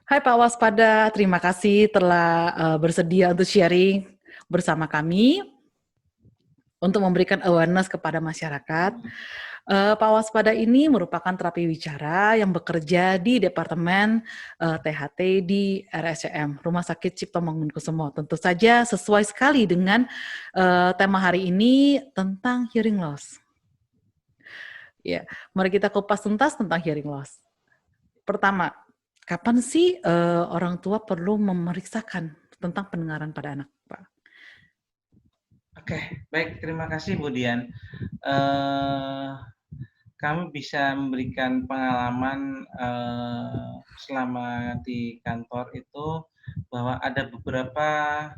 Hai Pak Waspada, terima kasih telah bersedia untuk sharing bersama kami untuk memberikan awareness kepada masyarakat. Pak Waspada ini merupakan terapi wicara yang bekerja di Departemen THT di RSCM, Rumah Sakit Cipto Mangunkusumo. Tentu saja sesuai sekali dengan tema hari ini tentang hearing loss. Ya, mari kita kupas tuntas tentang hearing loss. Pertama, kapan sih orang tua perlu memeriksakan tentang pendengaran pada anak, Pak? Oke, baik. Terima kasih, Bu Dian. Eh, Kami bisa memberikan pengalaman selama di kantor itu bahwa ada beberapa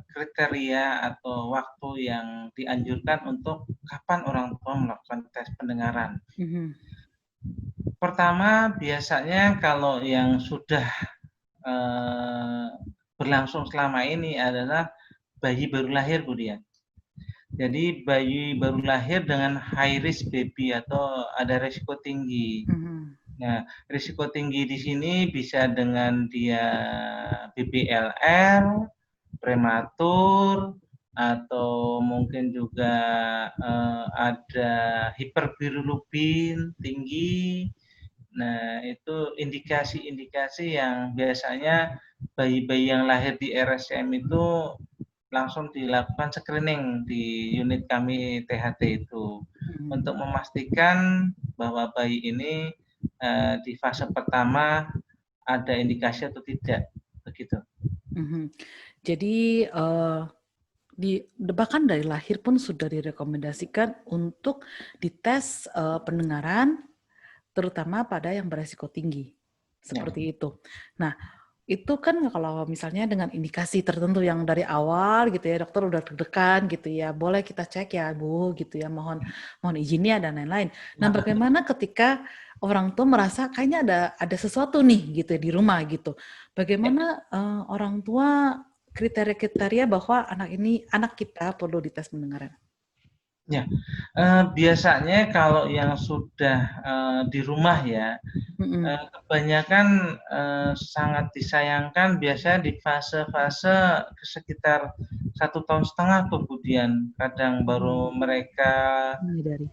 kriteria atau waktu yang dianjurkan untuk kapan orang tua melakukan tes pendengaran. Pertama, biasanya kalau yang sudah berlangsung selama ini adalah bayi baru lahir, Bu Dian. Jadi bayi baru lahir dengan high risk baby atau ada risiko tinggi. Nah, risiko tinggi di sini bisa dengan dia BBLR, prematur, atau mungkin juga ada hiperbilirubin tinggi. Nah, itu indikasi-indikasi yang biasanya bayi-bayi yang lahir di RSCM itu langsung dilakukan screening di unit kami THT itu untuk memastikan bahwa bayi ini di fase pertama ada indikasi atau tidak, begitu. Jadi bahkan dari lahir pun sudah direkomendasikan untuk dites pendengaran, terutama pada yang beresiko tinggi, seperti itu. Nah, itu kan kalau misalnya dengan indikasi tertentu yang dari awal gitu ya, dokter udah deg-degan gitu ya, boleh kita cek ya Bu gitu ya, mohon izinnya dan lain-lain. Nah, bagaimana ketika orang tua merasa kayaknya ada sesuatu nih gitu ya di rumah gitu. Bagaimana orang tua kriteria-kriteria bahwa anak kita perlu dites pendengaran? Ya, biasanya kalau yang sudah di rumah ya, kebanyakan sangat disayangkan biasanya di fase-fase sekitar 1,5 tahun kemudian, kadang baru mereka Menyadari.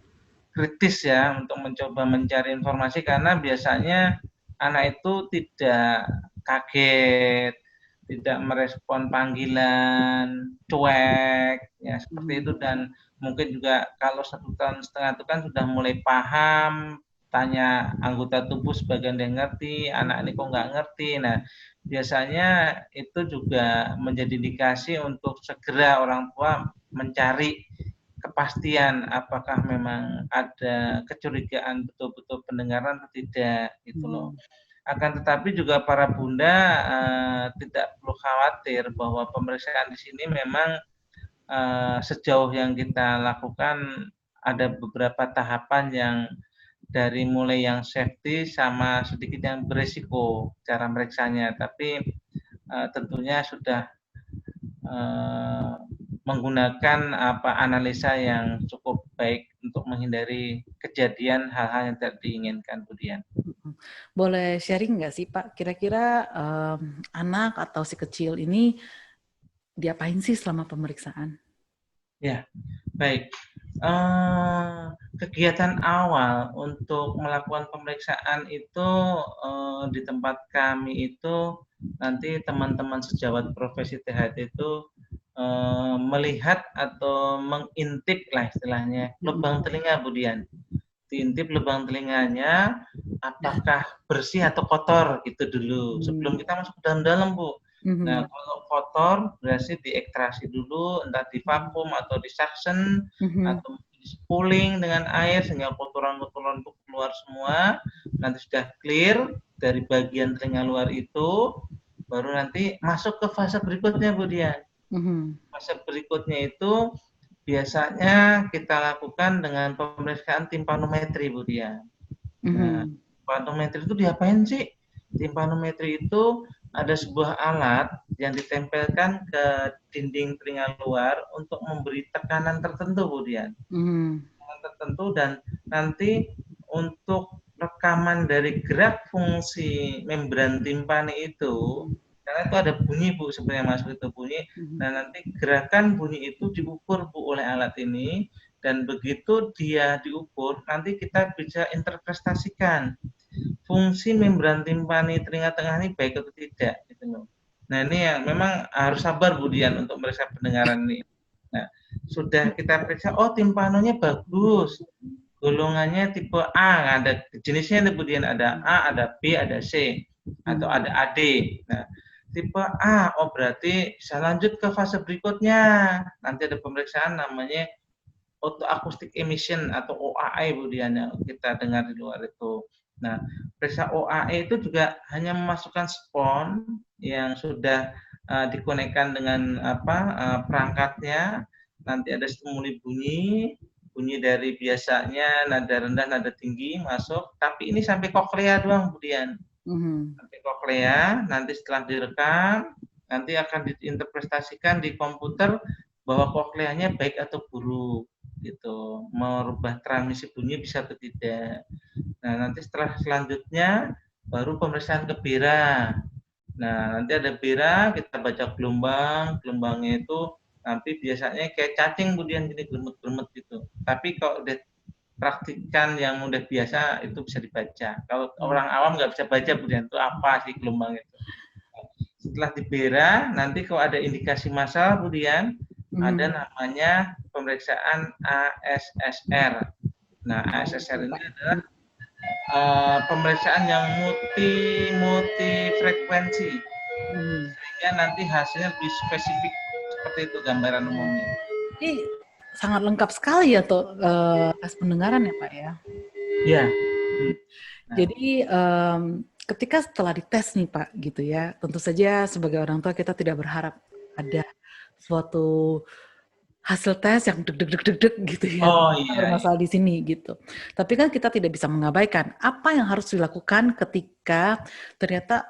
kritis ya untuk mencoba mencari informasi karena biasanya anak itu tidak kaget, tidak merespon panggilan, cuek, ya seperti itu dan mungkin juga kalau 1,5 tahun itu kan sudah mulai paham, tanya anggota tubuh sebagian dia ngerti, anak ini kok nggak ngerti. Nah, biasanya itu juga menjadi indikasi untuk segera orang tua mencari kepastian apakah memang ada kecurigaan betul-betul pendengaran atau tidak gitu loh. Akan tetapi juga para bunda tidak perlu khawatir bahwa pemeriksaan di sini memang sejauh yang kita lakukan ada beberapa tahapan yang dari mulai yang safety sama sedikit yang berisiko cara meriksanya, tapi tentunya sudah menggunakan analisa yang cukup baik untuk menghindari kejadian hal-hal yang tidak diinginkan, Bu Dian. Boleh sharing nggak sih Pak, kira-kira anak atau si kecil ini diapain sih selama pemeriksaan? Ya, baik. Kegiatan awal untuk melakukan pemeriksaan itu di tempat kami itu nanti teman-teman sejawat profesi THT itu melihat atau mengintip lah istilahnya lubang telinga, Bu Dian. Diintip lubang telinganya apakah bersih atau kotor gitu dulu sebelum kita masuk ke dalam-dalam, Bu. Nah, kalau kotor berarti diekstraksi dulu, entah di vakum atau di suction atau di spooling dengan air sehingga kotoran-kotoran itu keluar semua. Nanti sudah clear dari bagian telinga luar itu, baru nanti masuk ke fase berikutnya, Bu Dian. Fase berikutnya itu biasanya kita lakukan dengan pemeriksaan timpanometri, Bu Dian. Nah, timpanometri itu diapain sih? Timpanometri itu ada sebuah alat yang ditempelkan ke dinding telinga luar untuk memberi tekanan tertentu, Bu Dian. Tekanan tertentu dan nanti untuk rekaman dari gerak fungsi membran timpani itu, karena itu ada bunyi Bu sebenarnya masuk itu bunyi. Nah nanti gerakan bunyi itu diukur Bu oleh alat ini, dan begitu dia diukur nanti kita bisa interpretasikan fungsi membran timpani telinga tengah ini baik atau tidak gitu loh. Nah ini yang memang harus sabar Bu Dian untuk meriksa pendengaran ini. Nah sudah kita periksa, oh timpanonya bagus, golongannya tipe A, ada jenisnya kemudian ada A, ada B, ada C, atau ada AD. Nah, tipe A, oh berarti bisa lanjut ke fase berikutnya. Nanti ada pemeriksaan namanya auto acoustic emission atau OAE Bu Diana, kita dengar di luar itu. Nah, periksa OAE itu juga hanya memasukkan spon yang sudah dikonekkan dengan perangkatnya, nanti ada stimuli bunyi, bunyi dari biasanya nada rendah, nada tinggi masuk, tapi ini sampai koklea doang Bu Dian. Sampai koklea, nanti setelah direkam, nanti akan diinterpretasikan di komputer bahwa kokleanya baik atau buruk gitu, merubah transmisi bunyi bisa atau tidak. Nah nanti setelah selanjutnya baru pemeriksaan ke BIRA. Nah nanti ada BIRA, kita baca gelombang, gelombangnya itu nanti biasanya kayak cacing kemudian gini gelemet-gelemet gitu. Tapi kalau udah praktikan yang udah biasa itu bisa dibaca. Kalau orang awam nggak bisa baca kemudian itu apa sih gelombang itu. Setelah di BIRA, nanti kalau ada indikasi masalah kemudian ada namanya pemeriksaan ASSR. Nah, ASSR ini adalah pemeriksaan yang multi frekuensi, sehingga nanti hasilnya lebih spesifik, seperti itu gambaran umumnya. Ini sangat lengkap sekali ya tuh tes pendengaran ya Pak ya. Ya. Jadi ketika setelah dites nih Pak gitu ya, tentu saja sebagai orang tua kita tidak berharap ada suatu hasil tes yang deg gitu ya. Oh iya. Bermasalah di sini gitu. Tapi kan kita tidak bisa mengabaikan apa yang harus dilakukan ketika ternyata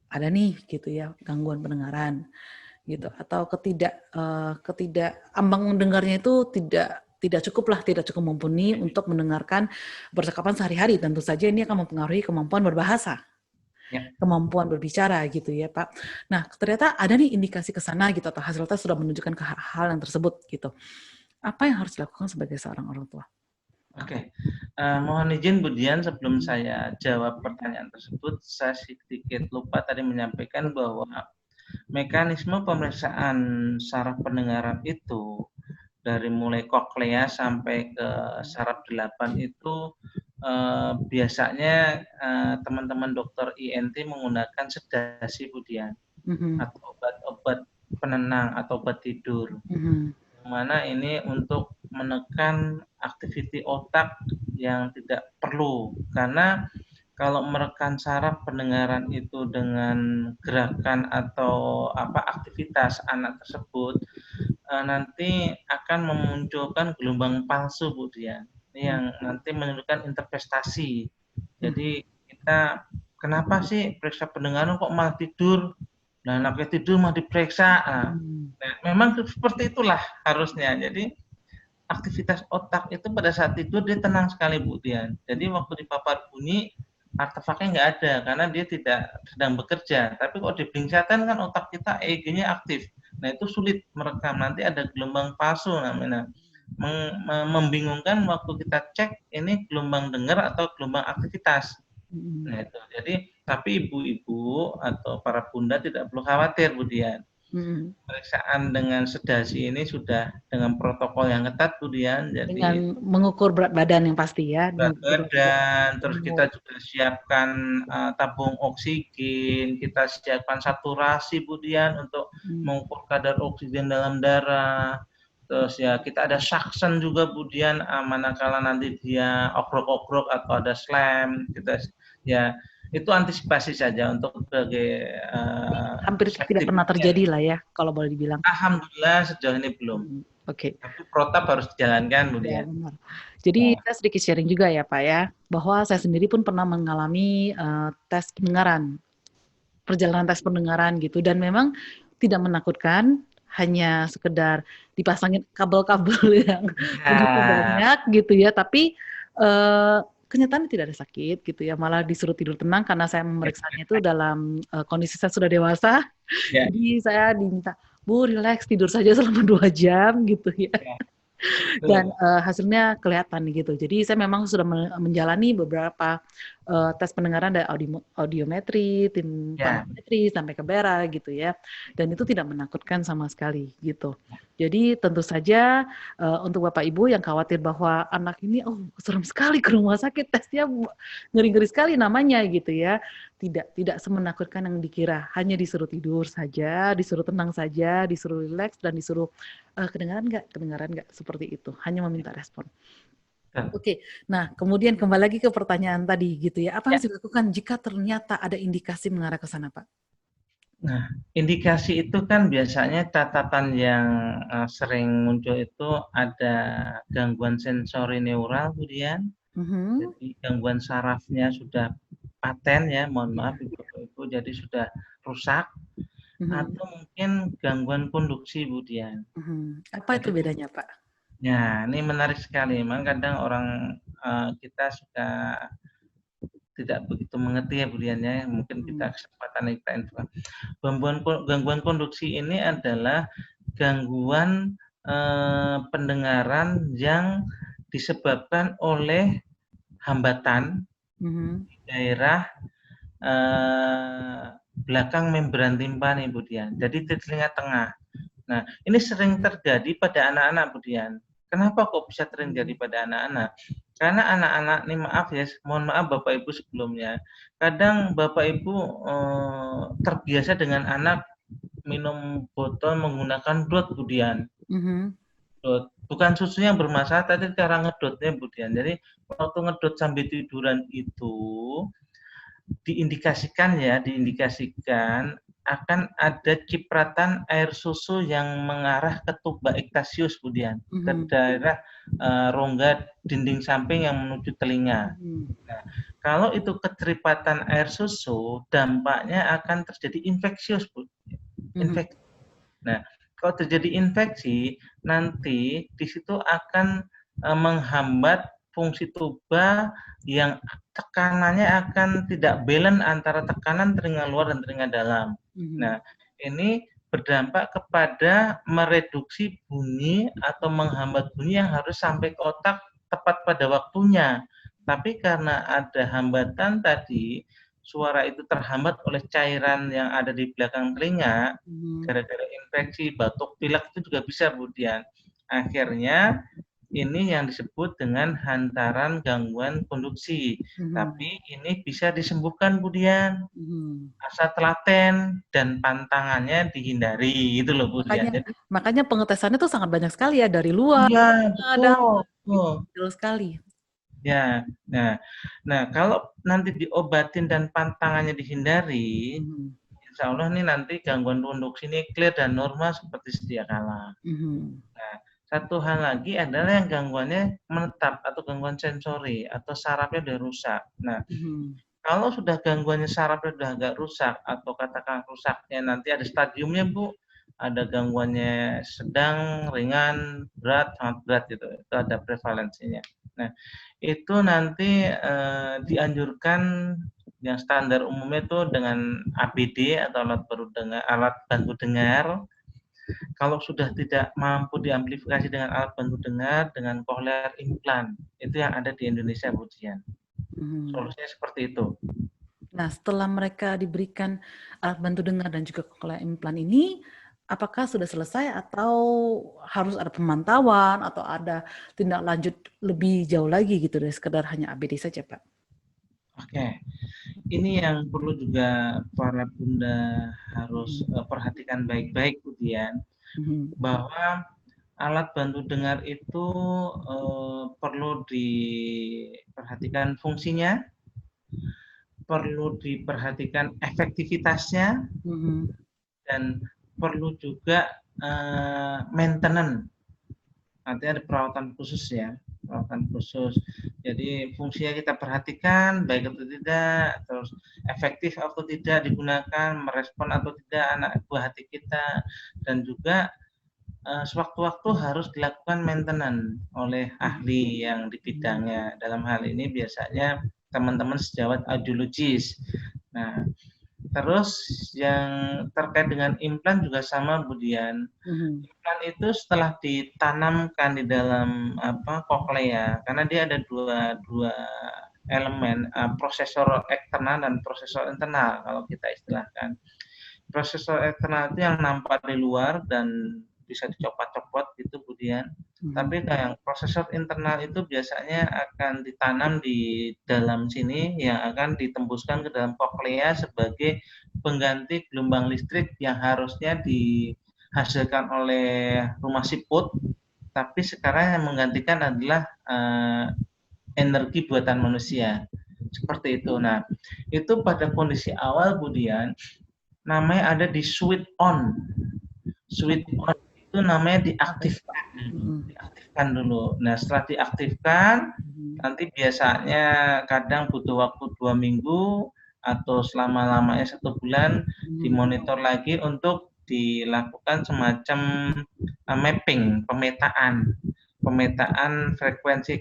ada nih gitu ya gangguan pendengaran gitu, atau ambang mendengarnya itu tidak cukup mumpuni untuk mendengarkan percakapan sehari-hari. Tentu saja ini akan mempengaruhi kemampuan berbahasa, kemampuan berbicara gitu ya Pak. Nah ternyata ada nih indikasi ke sana gitu, atau hasil tes sudah menunjukkan ke hal yang tersebut gitu. Apa yang harus dilakukan sebagai seorang orang tua? Oke, mohon izin Bu Dian, sebelum saya jawab pertanyaan tersebut, saya sedikit lupa tadi menyampaikan bahwa mekanisme pemeriksaan saraf pendengaran itu dari mulai koklea sampai ke saraf 8 itu biasanya teman-teman dokter INT menggunakan sedasi Bu Dian, atau obat-obat penenang atau obat tidur. Mana ini untuk menekan aktiviti otak yang tidak perlu, karena kalau merekam saraf pendengaran itu dengan gerakan atau aktivitas anak tersebut nanti akan memunculkan gelombang palsu Bu Dian, yang nanti menunjukkan interpretasi. Jadi kita kenapa sih periksa pendengaran kok malah tidur? Nah, anaknya tidur mau diperiksa. Nah, memang seperti itulah harusnya. Jadi aktivitas otak itu pada saat tidur dia tenang sekali Bu Dian. Jadi waktu dipapar bunyi artefaknya nggak ada karena dia tidak sedang bekerja. Tapi kalau diblingsatan kan otak kita EEG-nya aktif. Nah itu sulit merekam. Nanti ada gelombang palsu namanya. Membingungkan waktu kita cek ini gelombang dengar atau gelombang aktivitas. Nah itu. Jadi tapi ibu-ibu atau para bunda tidak perlu khawatir Bu Dian. Pemeriksaan dengan sedasi ini sudah dengan protokol yang ketat Bu Dian. Jadi dengan mengukur berat badan yang pasti ya. Berat badan, terus kita juga siapkan tabung oksigen, kita siapkan saturasi Bu Dian untuk mengukur kadar oksigen dalam darah. Terus ya kita ada suction juga Bu Dian, manakala nanti dia ogrok-ogrok atau ada slam, kita ya itu antisipasi saja untuk sebagai hampir tidak pernah terjadi lah ya kalau boleh dibilang. Alhamdulillah sejauh ini belum. Oke. Tapi protap harus dijalankan Bu Dian. Benar. Jadi saya sedikit sharing juga ya Pak ya, bahwa saya sendiri pun pernah mengalami tes pendengaran, perjalanan tes pendengaran gitu, dan memang tidak menakutkan, hanya sekedar dipasangin kabel-kabel yang begitu banyak gitu ya, tapi kenyataannya tidak ada sakit gitu ya, malah disuruh tidur tenang karena saya memeriksanya itu dalam, kondisi saya sudah dewasa. Ya, Jadi saya diminta, "Bu, rileks, tidur saja selama 2 jam," gitu ya. ya, Dan, betul. hasilnya kelihatan gitu. Jadi saya memang sudah menjalani beberapa, tes pendengaran dari audiometri, tim Ya, parametri, sampai ke BERA gitu ya, dan itu tidak menakutkan sama sekali gitu. Jadi tentu saja, untuk Bapak Ibu yang khawatir bahwa anak ini, "Oh serem sekali ke rumah sakit, tesnya ngeri-ngeri sekali namanya," gitu ya. Tidak semenakutkan yang dikira, hanya disuruh tidur saja, disuruh tenang saja, disuruh rileks, dan disuruh kedengaran nggak? Kedengaran nggak? Seperti itu, hanya meminta respon. betul. Oke, nah kemudian kembali lagi ke pertanyaan tadi gitu ya, apa yang Ya. harus dilakukan jika ternyata ada indikasi mengarah ke sana, Pak? Nah, indikasi itu kan biasanya catatan yang, sering muncul itu ada gangguan sensori neural kemudian, Mhm, jadi gangguan sarafnya sudah paten ya, mohon iya, maaf Ibu, jadi sudah rusak, mhm, atau mungkin gangguan konduksi Bu Dian. mhm. Apa itu Jadi bedanya, Pak? ya ini menarik sekali, memang kadang orang, kita suka tidak begitu mengerti ya Bu Dian ya, mungkin Mhm, kita kesempatan kita info. Gangguan konduksi ini adalah gangguan, pendengaran yang disebabkan oleh hambatan mhm, di daerah, belakang membran timpani, Bu Dian, jadi di telinga tengah. Nah, ini sering terjadi pada anak-anak, Bu Dian. Kenapa kok bisa terjadi mhm, pada anak-anak? Karena anak-anak nih maaf ya, mohon maaf Bapak Ibu sebelumnya, kadang Bapak Ibu, terbiasa dengan anak minum botol menggunakan dot, Bu Dian. mhm, Dot. Bukan susunya yang bermasalah, tapi cara ngedotnya, Bu Dian. Jadi waktu ngedot sambil tiduran itu diindikasikan akan ada cipratan air susu yang mengarah ke tuba ektasius, Bu Dian, ke mhm, daerah, rongga dinding samping yang menuju telinga. mhm, Nah, kalau itu keterlibatan air susu, dampaknya akan terjadi infeksius, Bu. mhm, Infek Nah, kalau terjadi infeksi, nanti di situ akan, menghambat fungsi tuba yang tekanannya akan tidak balance antara tekanan telinga luar dan telinga dalam. mhm, Nah, ini berdampak kepada mereduksi bunyi atau menghambat bunyi yang harus sampai ke otak tepat pada waktunya. Tapi karena ada hambatan tadi, suara itu terhambat oleh cairan yang ada di belakang telinga, mhm, gara-gara infeksi, batuk, pilek itu juga bisa Bu Dian. Akhirnya ini yang disebut dengan hantaran gangguan konduksi. mhm, Tapi ini bisa disembuhkan Bu Dian, mhm. asal telaten dan pantangannya dihindari, gitu loh Bu Makanya Dian. Jadi makanya pengetesannya tuh sangat banyak sekali ya, dari luar, iya, dalam, betul, gitu, betul. betul sekali. Ya, nah kalau nanti diobatin dan pantangannya dihindari, Mhm, insya Allah nih nanti gangguan konduksi ini clear dan normal seperti sedia kala. mhm, Nah, satu hal lagi adalah yang gangguannya menetap atau gangguan sensori atau sarafnya udah rusak. Nah, mhm, kalau sudah gangguannya sarafnya udah agak rusak atau katakan rusaknya nanti ada stadiumnya Bu, ada gangguannya sedang, ringan, berat, sangat berat gitu. Itu ada prevalensinya. Nah, itu nanti dianjurkan yang standar umumnya itu dengan ABD atau alat bantu dengar. Kalau sudah tidak mampu diamplifikasi dengan alat bantu dengar, dengan cochlear implant. Itu yang ada di Indonesia, Bu Dian. mhm. Solusinya seperti itu. Nah, setelah mereka diberikan alat bantu dengar dan juga cochlear implant ini, apakah sudah selesai atau harus ada pemantauan atau ada tindak lanjut lebih jauh lagi gitu dari sekedar hanya ABD saja, Pak? Oke, ini yang perlu juga para bunda harus Mhm, perhatikan baik-baik, Bu Dian, mhm, bahwa alat bantu dengar itu perlu diperhatikan fungsinya, perlu diperhatikan efektivitasnya, mhm, dan perlu juga maintenance. Artinya ada perawatan khusus ya, perawatan khusus. Jadi fungsinya kita perhatikan baik atau tidak, terus efektif atau tidak digunakan, merespon atau tidak anak buah hati kita, dan juga sewaktu-waktu harus dilakukan maintenance oleh ahli yang di bidangnya. Dalam hal ini biasanya teman-teman sejawat audiologis. Nah, terus yang terkait dengan implan juga sama, Bu Dian. Implan itu setelah ditanamkan di dalam koklea, karena dia ada dua elemen, prosesor eksternal dan prosesor internal kalau kita istilahkan. Prosesor eksternal itu yang nampak di luar dan bisa dicopot-copot gitu, kemudian. Tapi yang prosesor internal itu biasanya akan ditanam di dalam sini yang akan ditembuskan ke dalam koklea sebagai pengganti gelombang listrik yang harusnya dihasilkan oleh rumah siput, tapi sekarang yang menggantikan adalah energi buatan manusia. Seperti itu. Nah, itu pada kondisi awal, kemudian namanya ada di switch on. Switch on itu namanya diaktifkan dulu. Nah, setelah diaktifkan, nanti biasanya kadang butuh waktu 2 minggu atau selama-lamanya 1 bulan dimonitor lagi untuk dilakukan semacam mapping, pemetaan frekuensi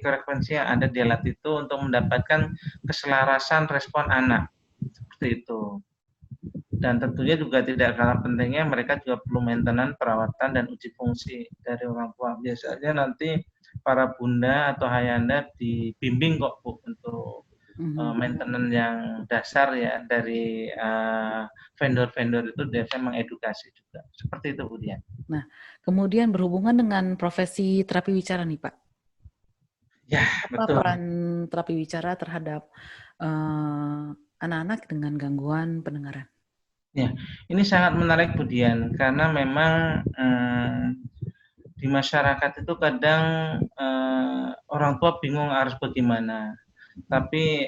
yang ada di alat itu untuk mendapatkan keselarasan respon anak. Seperti itu. Dan tentunya juga tidak kalah pentingnya mereka juga perlu maintenance, perawatan, dan uji fungsi dari orang tua. Biasanya nanti para bunda atau ayahanda dibimbing kok, Bu, untuk maintenance yang dasar ya dari vendor-vendor itu biasanya mengedukasi juga. Seperti itu, Bu Dian. Nah, kemudian berhubungan dengan profesi terapi wicara nih, Pak. Ya, Apa betul. peran terapi wicara terhadap anak-anak dengan gangguan pendengaran? Ya, ini sangat menarik, Bu Dian, karena memang di masyarakat itu kadang orang tua bingung harus bagaimana. Tapi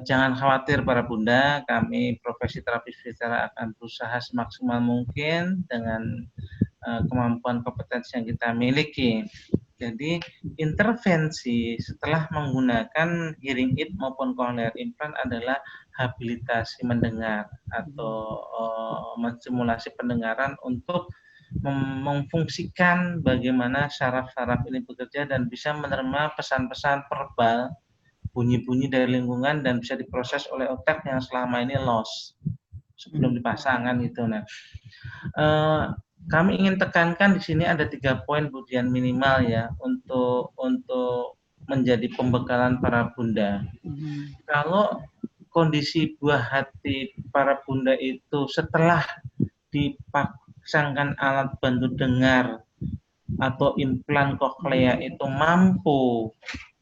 jangan khawatir para bunda, kami profesi terapis wicara akan berusaha semaksimal mungkin dengan kemampuan kompetensi yang kita miliki. Jadi intervensi setelah menggunakan hearing aid maupun cochlear implant adalah habilitasi mendengar atau menstimulasi pendengaran untuk memfungsikan bagaimana saraf-saraf ini bekerja dan bisa menerima pesan-pesan verbal, bunyi-bunyi dari lingkungan dan bisa diproses oleh otak yang selama ini lost sebelum dipasangkan gitu. Nah, kami ingin tekankan di sini ada 3 poin kemudian minimal ya untuk menjadi pembekalan para bunda. Kalau kondisi buah hati para bunda itu setelah dipasangkan alat bantu dengar atau implan koklea itu mampu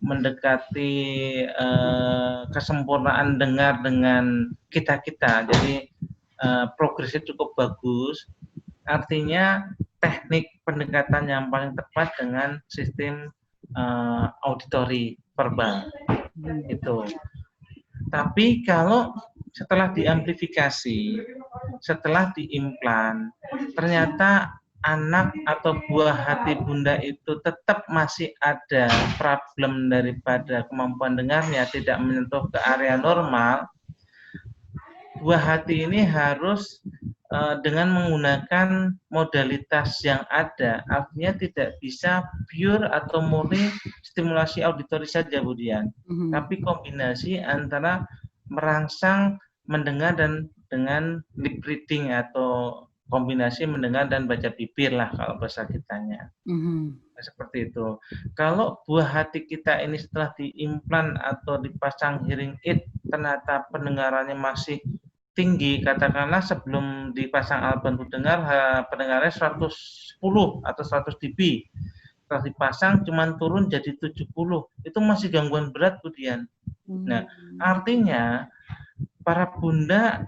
mendekati kesempurnaan dengar dengan kita-kita, jadi progresnya cukup bagus. Artinya teknik pendekatan yang paling tepat dengan sistem auditori verbal itu. Tapi kalau setelah diamplifikasi, setelah diimplan, ternyata anak atau buah hati bunda itu tetap masih ada problem daripada kemampuan dengarnya tidak menyentuh ke area normal, buah hati ini harus dengan menggunakan modalitas yang ada, artinya tidak bisa pure atau murni stimulasi auditori saja, Bu Dian, tapi kombinasi antara merangsang mendengar dan dengan lip reading atau kombinasi mendengar dan baca bibir lah kalau bahasa kitanya. Seperti itu. Kalau buah hati kita ini setelah diimplan atau dipasang hearing aid ternyata pendengarannya masih tinggi, katakanlah sebelum dipasang alat bantu dengar pendengarannya 110 atau 100 dB, setelah dipasang cuma turun jadi 70, itu masih gangguan berat, Bu Dian. Nah, artinya para bunda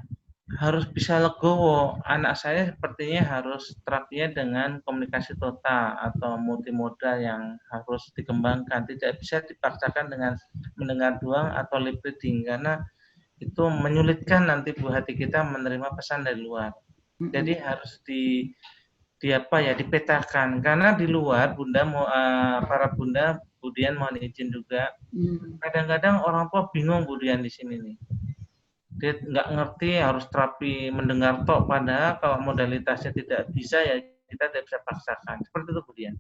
harus bisa legowo, anak saya sepertinya harus terapinya dengan komunikasi total atau multimodal yang harus dikembangkan, tidak bisa dipaksakan dengan mendengar doang atau lip reading, karena itu menyulitkan nanti buah hati kita menerima pesan dari luar. Jadi harus dipetakan, karena di luar bunda para bunda, kemudian mohon izin juga, kadang-kadang orang tua bingung, kemudian di sini nih, dia nggak ngerti harus terapi mendengar tok, padahal kalau modalitasnya tidak bisa ya kita tidak bisa paksakan. Seperti itu, Bu Dian.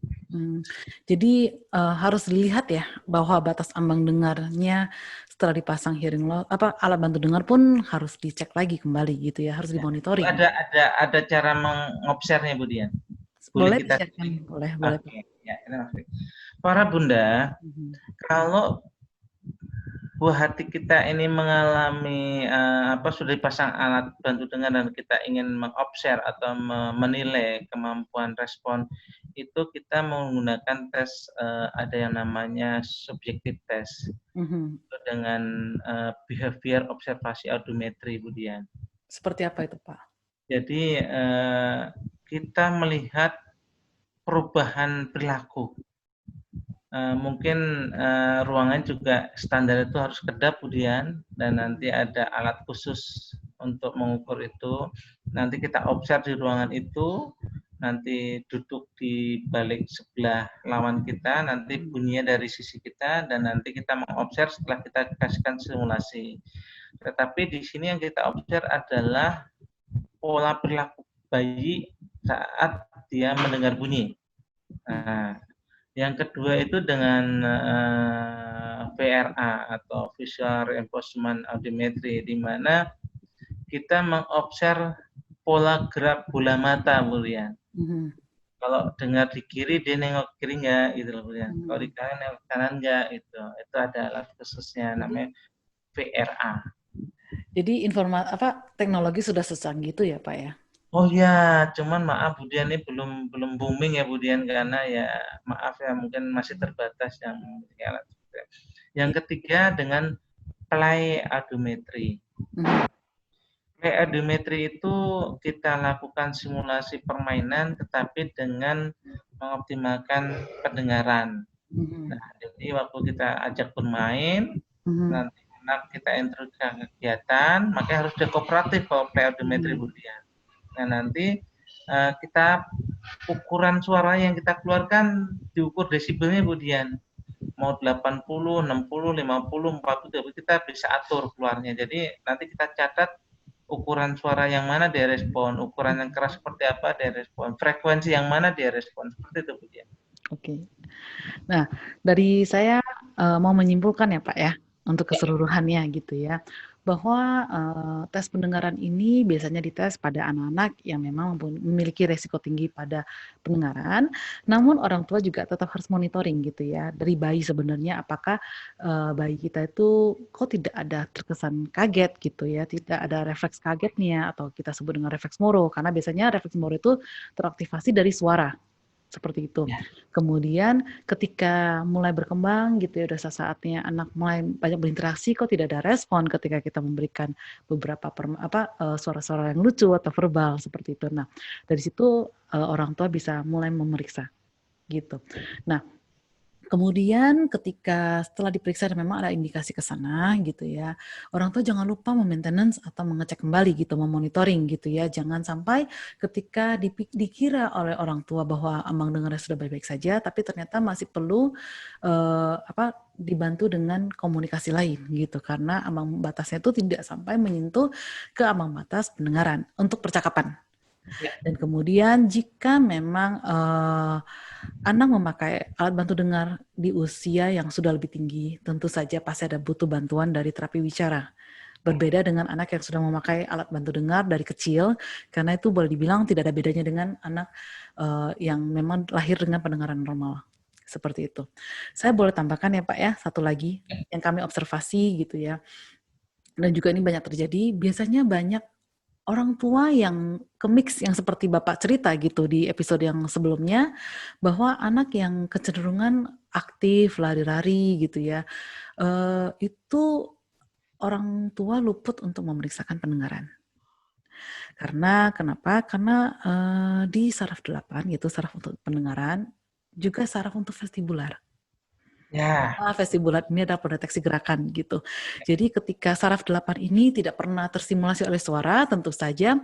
Jadi harus dilihat ya bahwa batas ambang dengarnya setelah dipasang hearing loss, alat bantu dengar pun harus dicek lagi kembali gitu ya, harus dimonitoring. Ada cara mengobservnya, Bu Dian. Boleh Boleh kita di-share-kan? Boleh. Oke, ya, ini maksudnya. Para bunda, kalau buah hati kita ini mengalami sudah dipasang alat bantu dengar dan kita ingin mengobserv atau menilai kemampuan respon, itu kita menggunakan tes ada yang namanya subjektif test dengan behavior observasi audiometri, Bu Dian. Seperti apa itu, Pak? Jadi kita melihat perubahan perilaku. Mungkin ruangan juga standar itu harus kedap, kemudian dan nanti ada alat khusus untuk mengukur itu. Nanti kita observ di ruangan itu, nanti duduk di balik sebelah lawan kita, nanti bunyinya dari sisi kita, dan nanti kita mengobserv setelah kita kasihkan simulasi. Tetapi di sini yang kita observ adalah pola perilaku bayi saat dia mendengar bunyi. Nah, yang kedua itu dengan VRA atau Visual Reinforcement Audiometry, di mana kita mengobserv pola gerak bola mata, Bu Rian. Kalau dengar di kiri, dia nengok kiri nggak, gitu loh, Bu Rian. Kalau di kanan, nengok kanan nggak, gitu. Itu ada alat khususnya, namanya VRA. Jadi teknologi sudah secanggih itu ya, Pak ya? Oh ya, cuman maaf Bu Dian, ini belum booming ya Bu Dian, karena ya maaf ya mungkin masih terbatas yang memiliki alat. Yang ketiga dengan play audiometry. Play audiometry itu kita lakukan simulasi permainan tetapi dengan mengoptimalkan pendengaran. Nah, jadi waktu kita ajak bermain, nanti anak kita introduksi kegiatan, makanya harus dia kooperatif kalau play audiometry Bu Dian. Nah, nanti kita ukuran suara yang kita keluarkan diukur desibelnya, Bu Dian. Mau 80, 60, 50, 40, kita bisa atur keluarnya. Jadi nanti kita catat ukuran suara yang mana dia respon, ukuran yang keras seperti apa dia respon, frekuensi yang mana dia respon. Seperti itu, Bu Dian. Oke. Nah, dari saya mau menyimpulkan ya, Pak ya, untuk keseluruhannya gitu ya, bahwa tes pendengaran ini biasanya dites pada anak-anak yang memang memiliki resiko tinggi pada pendengaran, namun orang tua juga tetap harus monitoring gitu ya, dari bayi sebenarnya apakah bayi kita itu kok tidak ada terkesan kaget gitu ya, tidak ada refleks kagetnya atau kita sebut dengan refleks moro, karena biasanya refleks moro itu teraktivasi dari suara. Seperti itu. Kemudian ketika mulai berkembang gitu ya, udah saatnya anak mulai banyak berinteraksi, kok tidak ada respon ketika kita memberikan beberapa suara-suara yang lucu atau verbal seperti itu. Nah, dari situ orang tua bisa mulai memeriksa gitu. Nah, kemudian ketika setelah diperiksa dan memang ada indikasi ke sana gitu ya, orang tua jangan lupa memaintenance atau mengecek kembali gitu, memonitoring gitu ya. Jangan sampai ketika dikira oleh orang tua bahwa ambang dengarnya sudah baik-baik saja, tapi ternyata masih perlu dibantu dengan komunikasi lain gitu, karena ambang batasnya itu tidak sampai menyentuh ke ambang batas pendengaran untuk percakapan. Dan kemudian jika memang anak memakai alat bantu dengar di usia yang sudah lebih tinggi, tentu saja pasti ada butuh bantuan dari terapi wicara. Berbeda dengan anak yang sudah memakai alat bantu dengar dari kecil, karena itu boleh dibilang tidak ada bedanya dengan anak yang memang lahir dengan pendengaran normal. Seperti itu. Saya boleh tambahkan ya Pak ya, satu lagi yang kami observasi gitu ya. Dan juga ini banyak terjadi, biasanya banyak orang tua yang ke-mix yang seperti Bapak cerita gitu di episode yang sebelumnya, bahwa anak yang kecenderungan aktif, lari-lari gitu ya, itu orang tua luput untuk memeriksakan pendengaran. Karena kenapa? Karena di saraf 8 yaitu saraf untuk pendengaran, juga saraf untuk vestibular. Ya. Vestibular ini adalah pendeteksi gerakan gitu. Jadi ketika saraf 8 ini tidak pernah tersimulasi oleh suara, tentu saja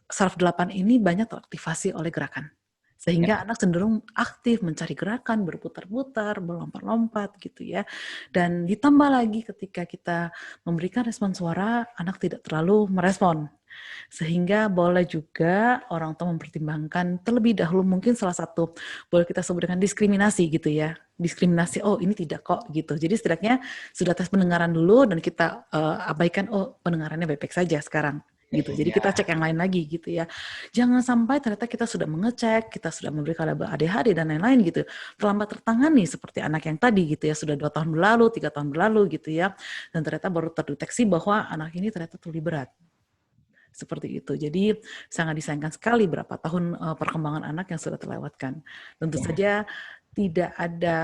saraf 8 ini banyak teraktivasi oleh gerakan. Sehingga anak cenderung aktif mencari gerakan, berputar-putar, berlompat-lompat gitu ya. Dan ditambah lagi ketika kita memberikan respon suara, anak tidak terlalu merespon. Sehingga boleh juga orang tua mempertimbangkan terlebih dahulu, mungkin salah satu boleh kita sebut dengan diskriminasi gitu ya. Diskriminasi, oh ini tidak kok gitu. Jadi setidaknya sudah tes pendengaran dulu dan kita abaikan, oh pendengarannya baik-baik saja sekarang gitu. Jadi kita Ya, cek yang lain lagi gitu ya. Jangan sampai ternyata kita sudah mengecek, kita sudah memberikan label ADHD dan lain-lain gitu. Terlambat tertangani seperti anak yang tadi gitu ya, sudah 2 tahun berlalu, 3 tahun berlalu gitu ya. Dan ternyata baru terdeteksi bahwa anak ini ternyata tuli berat. Seperti itu. Jadi sangat disayangkan sekali berapa tahun perkembangan anak yang sudah terlewatkan. Tentu ya, saja tidak ada,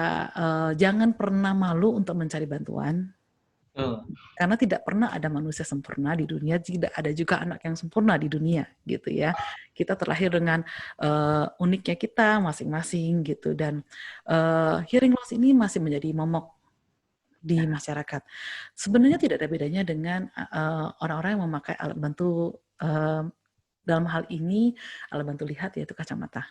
jangan pernah malu untuk mencari bantuan, betul. karena tidak pernah ada manusia sempurna di dunia, tidak ada juga anak yang sempurna di dunia, gitu ya. Kita terlahir dengan uniknya kita masing-masing gitu, dan hearing loss ini masih menjadi momok di masyarakat. Sebenarnya tidak ada bedanya dengan orang-orang yang memakai alat bantu, dalam hal ini alat bantu lihat yaitu kacamata.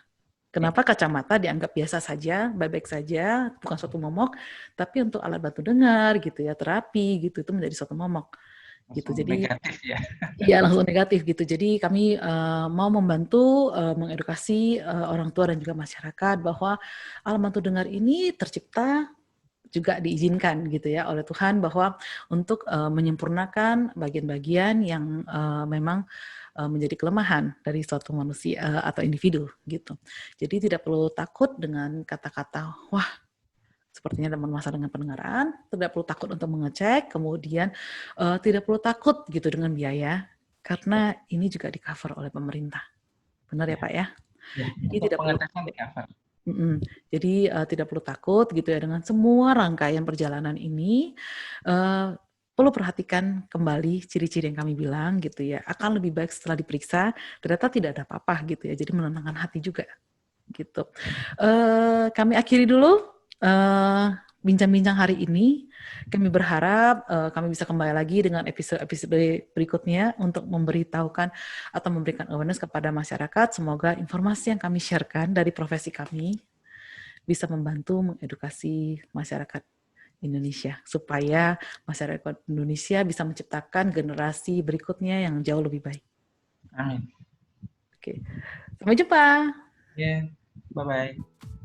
Ya, Kenapa kacamata dianggap biasa saja, baik-baik saja, bukan suatu momok, tapi untuk alat bantu dengar gitu ya, terapi gitu, itu menjadi suatu momok gitu. langsung Jadi negatif ya. iya langsung negatif gitu. Jadi kami mau membantu mengedukasi orang tua dan juga masyarakat bahwa alat bantu dengar ini tercipta juga diizinkan gitu ya oleh Tuhan bahwa untuk menyempurnakan bagian-bagian yang memang menjadi kelemahan dari suatu manusia atau individu gitu. Jadi tidak perlu takut dengan kata-kata, wah sepertinya ada masalah dengan pendengaran, tidak perlu takut untuk mengecek, kemudian tidak perlu takut gitu dengan biaya, Ya, karena ini juga di-cover oleh pemerintah. Benar ya ya, Pak ya? ya. Jadi Untuk tidak perlu pengetesan di takut. cover. Jadi tidak perlu takut gitu ya dengan semua rangkaian perjalanan ini, perlu perhatikan kembali ciri-ciri yang kami bilang gitu ya, akan lebih baik setelah diperiksa, ternyata tidak ada apa-apa gitu ya, jadi menenangkan hati juga gitu. Kami akhiri dulu bincang-bincang hari ini. Kami berharap kami bisa kembali lagi dengan episode-episode berikutnya untuk memberitahukan atau memberikan awareness kepada masyarakat. Semoga informasi yang kami sharekan dari profesi kami bisa membantu mengedukasi masyarakat Indonesia supaya masyarakat Indonesia bisa menciptakan generasi berikutnya yang jauh lebih baik. Amin. Oke, sampai jumpa. Ya, bye-bye.